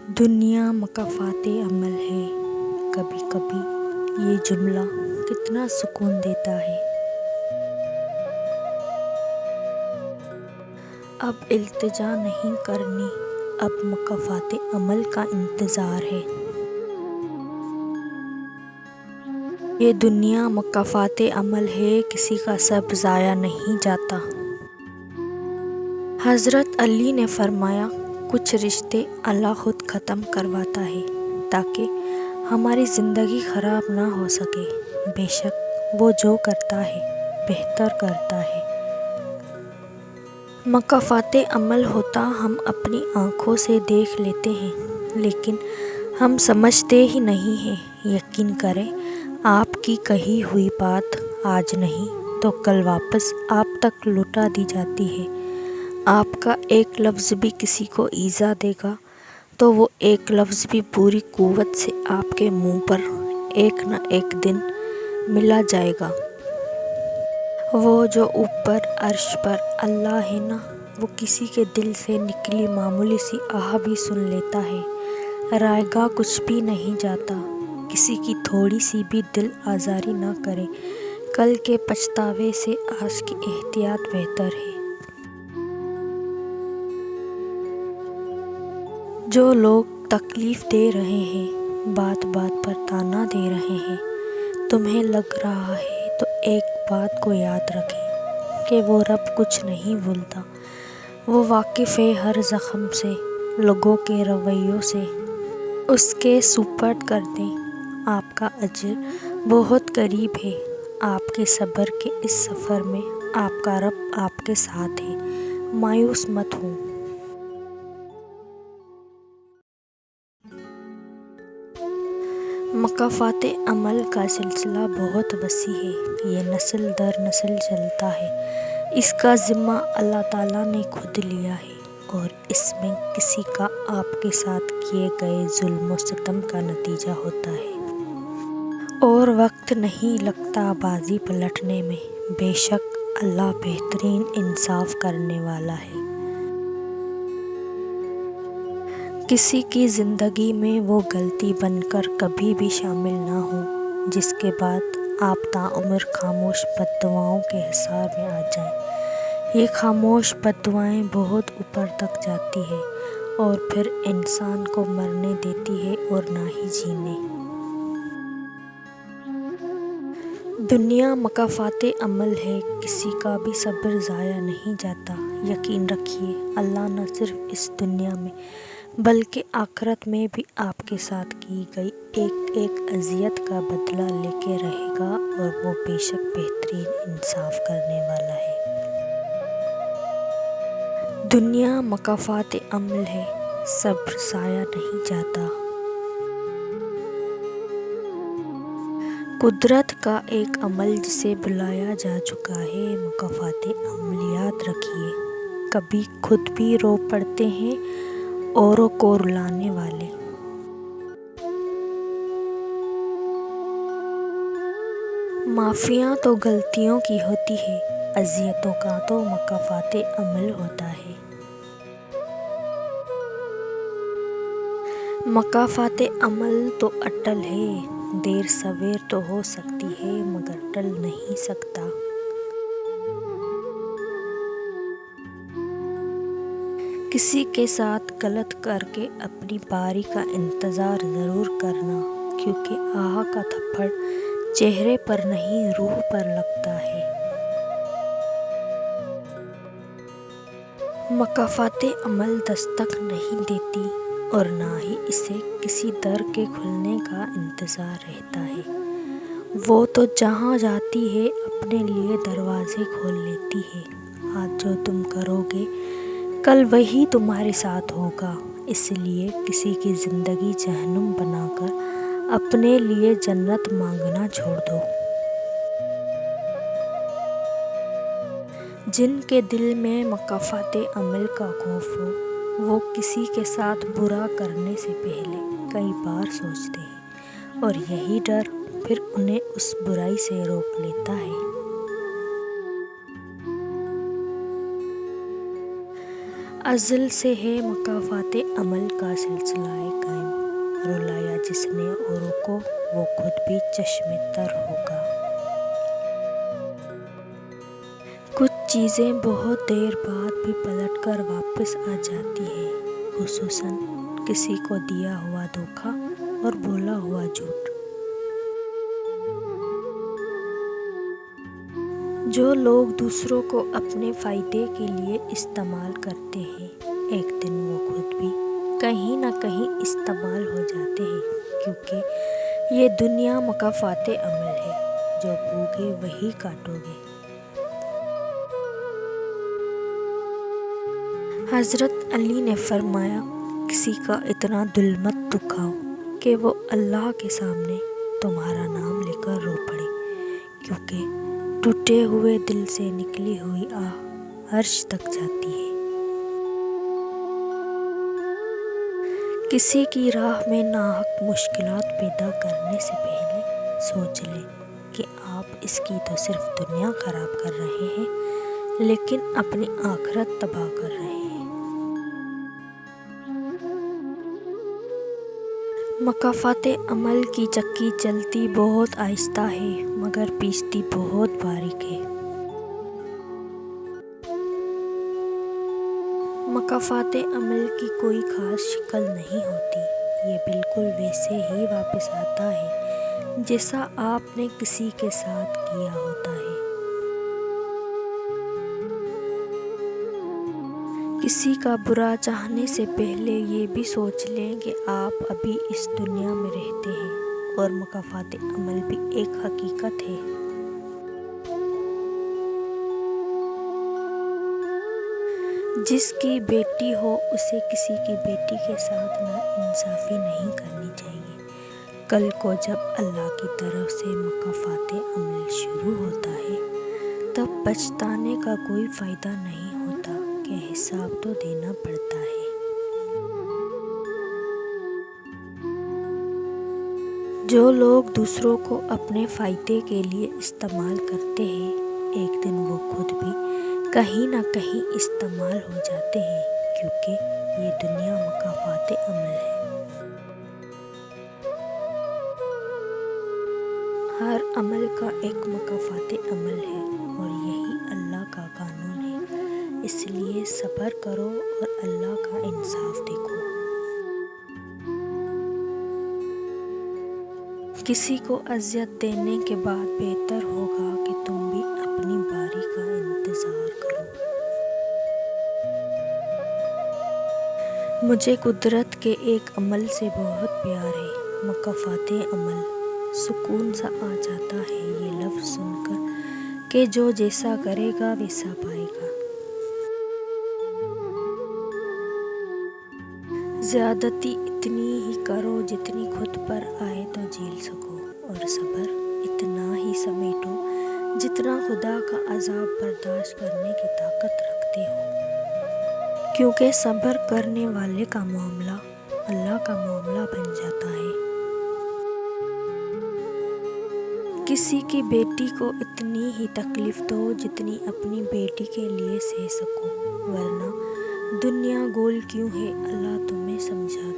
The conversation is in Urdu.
دنیا مکافات عمل ہے، کبھی کبھی یہ جملہ کتنا سکون دیتا ہے۔ اب التجا نہیں کرنی، اب مکافات عمل کا انتظار ہے۔ یہ دنیا مکافات عمل ہے، کسی کا صبر ضائع نہیں جاتا۔ حضرت علی نے فرمایا، کچھ رشتے اللہ خود ختم کرواتا ہے تاکہ ہماری زندگی خراب نہ ہو سکے۔ بے شک وہ جو کرتا ہے بہتر کرتا ہے۔ مکافات عمل ہوتا ہم اپنی آنکھوں سے دیکھ لیتے ہیں، لیکن ہم سمجھتے ہی نہیں ہیں۔ یقین کریں، آپ کی کہی ہوئی بات آج نہیں تو کل واپس آپ تک لوٹا دی جاتی ہے۔ آپ کا ایک لفظ بھی کسی کو ایذا دے گا تو وہ ایک لفظ بھی پوری قوت سے آپ کے منہ پر ایک نہ ایک دن ملا جائے گا۔ وہ جو اوپر عرش پر اللہ ہے نا، وہ کسی کے دل سے نکلی معمولی سی آہ بھی سن لیتا ہے۔ رائے گاہ کچھ بھی نہیں جاتا، کسی کی تھوڑی سی بھی دل آزاری نہ کرے۔ کل کے پچھتاوے سے آج کی احتیاط بہتر ہے۔ جو لوگ تکلیف دے رہے ہیں، بات بات پر طعنہ دے رہے ہیں، تمہیں لگ رہا ہے تو ایک بات کو یاد رکھیں کہ وہ رب کچھ نہیں بھولتا۔ وہ واقف ہے ہر زخم سے، لوگوں کے رویوں سے۔ اس کے سپرد کر دیں، آپ کا اجر بہت قریب ہے۔ آپ کے صبر کے اس سفر میں آپ کا رب آپ کے ساتھ ہے، مایوس مت ہوں۔ مکافات عمل کا سلسلہ بہت وسیع ہے، یہ نسل در نسل چلتا ہے۔ اس کا ذمہ اللہ تعالیٰ نے خود لیا ہے، اور اس میں کسی کا آپ کے ساتھ کیے گئے ظلم و ستم کا نتیجہ ہوتا ہے۔ اور وقت نہیں لگتا بازی پلٹنے میں، بے شک اللہ بہترین انصاف کرنے والا ہے۔ کسی کی زندگی میں وہ غلطی بن کر کبھی بھی شامل نہ ہو جس کے بعد آپ تاعمر خاموش بددعاؤں کے حصار میں آ جائیں۔ یہ خاموش بددعائیں بہت اوپر تک جاتی ہیں اور پھر انسان کو مرنے دیتی ہے اور نہ ہی جینے۔ دنیا مکافات عمل ہے، کسی کا بھی صبر ضائع نہیں جاتا۔ یقین رکھیے، اللہ نہ صرف اس دنیا میں بلکہ آخرت میں بھی آپ کے ساتھ کی گئی ایک ایک اذیت کا بدلہ لے کے رہے گا، اور وہ بے شک بہترین انصاف کرنے والا ہے۔ دنیا مکافات عمل ہے، صبر ضائع نہیں جاتا۔ قدرت کا ایک عمل جسے بلایا جا چکا ہے، مکافات عمل یاد رکھیے، کبھی خود بھی رو پڑتے ہیں اوروں کو رلانے والے۔ معافیاں تو غلطیوں کی ہوتی ہیں، اذیتوں کا تو مکافات عمل ہوتا ہے۔ مکافات عمل تو اٹل ہے، دیر سویر تو ہو سکتی ہے مگر ٹل نہیں سکتا۔ کسی کے ساتھ غلط کر کے اپنی باری کا انتظار ضرور کرنا، کیونکہ آہ کا تھپڑ چہرے پر نہیں روح پر لگتا ہے۔ مکافات عمل دستک نہیں دیتی اور نہ ہی اسے کسی در کے کھلنے کا انتظار رہتا ہے۔ وہ تو جہاں جاتی ہے اپنے لیے دروازے کھول لیتی ہے۔ آج جو تم کرو گے کل وہی تمہارے ساتھ ہوگا، اس لیے کسی کی زندگی جہنم بنا کر اپنے لیے جنت مانگنا چھوڑ دو۔ جن کے دل میں مکافات عمل کا خوف ہو، وہ کسی کے ساتھ برا کرنے سے پہلے کئی بار سوچتے ہیں، اور یہی ڈر پھر انہیں اس برائی سے روک لیتا ہے۔ ازل سے ہے مکافات عمل کا سلسلہ قائم، رلایا جس نے اوروں کو وہ خود بھی چشم تر ہوگا۔ کچھ چیزیں بہت دیر بعد بھی پلٹ کر واپس آ جاتی ہیں، خصوصاً کسی کو دیا ہوا دھوکا اور بولا ہوا جھوٹ۔ جو لوگ دوسروں کو اپنے فائدے کے لیے استعمال کرتے ہیں، ایک دن وہ خود بھی کہیں نہ کہیں استعمال ہو جاتے ہیں، کیونکہ یہ دنیا مکافات عمل ہے، جو بوگے وہی کاٹو گے۔ حضرت علی نے فرمایا، کسی کا اتنا دل مت دکھاؤ کہ وہ اللہ کے سامنے تمہارا نام لے کر رو پڑے، کیونکہ ٹوٹے ہوئے دل سے نکلی ہوئی آہ عرش تک جاتی ہے۔ کسی کی راہ میں ناحق مشکلات پیدا کرنے سے پہلے سوچ لیں کہ آپ اس کی تو صرف دنیا خراب کر رہے ہیں، لیکن اپنی آخرت تباہ کر رہے ہیں۔ مکافات عمل کی چکی چلتی بہت آہستہ ہے، مگر پیستی بہت باریک ہے۔ مکافات عمل کی کوئی خاص شکل نہیں ہوتی، یہ بالکل ویسے ہی واپس آتا ہے جیسا آپ نے کسی کے ساتھ کیا ہوتا ہے۔ کسی کا برا چاہنے سے پہلے یہ بھی سوچ لیں کہ آپ ابھی اس دنیا میں رہتے ہیں، اور مکافات عمل بھی ایک حقیقت ہے۔ جس کی بیٹی ہو اسے کسی کی بیٹی کے ساتھ ناانصافی نہیں کرنی چاہیے۔ کل کو جب اللہ کی طرف سے مکافات عمل شروع ہوتا ہے، تب پچھتانے کا کوئی فائدہ نہیں ہوتا کہ حساب تو دینا پڑتا ہے۔ جو لوگ دوسروں کو اپنے فائدے کے لیے استعمال کرتے ہیں، ایک دن وہ خود بھی کہیں نہ کہیں استعمال ہو جاتے ہیں، کیونکہ یہ دنیا مکافات عمل ہے۔ ہر عمل کا ایک مکافات عمل ہے، اور یہی اللہ کا قانون ہے، اس لیے صبر کرو اور اللہ کا انصاف دیکھو۔ کسی کو اذیت دینے کے بعد بہتر ہوگا کہ تم بھی اپنی باری کا انتظار کرو۔ مجھے قدرت کے ایک عمل سے بہت پیار ہے، مکافات عمل۔ سکون سا آ جاتا ہے یہ لفظ سن کر کہ جو جیسا کرے گا ویسا پائے گا۔ زیادتی اتنی ہی کرو جتنی خود پر آئے تو جھیل سکو، اور صبر اتنا ہی سمیٹو جتنا خدا کا عذاب برداشت کرنے کی طاقت رکھتے ہو، کیونکہ صبر کرنے والے کا معاملہ اللہ کا معاملہ بن جاتا ہے۔ کسی کی بیٹی کو اتنی ہی تکلیف دو جتنی اپنی بیٹی کے لیے سہ سکو، ورنہ دنیا گول کیوں ہے اللہ تمہیں سمجھا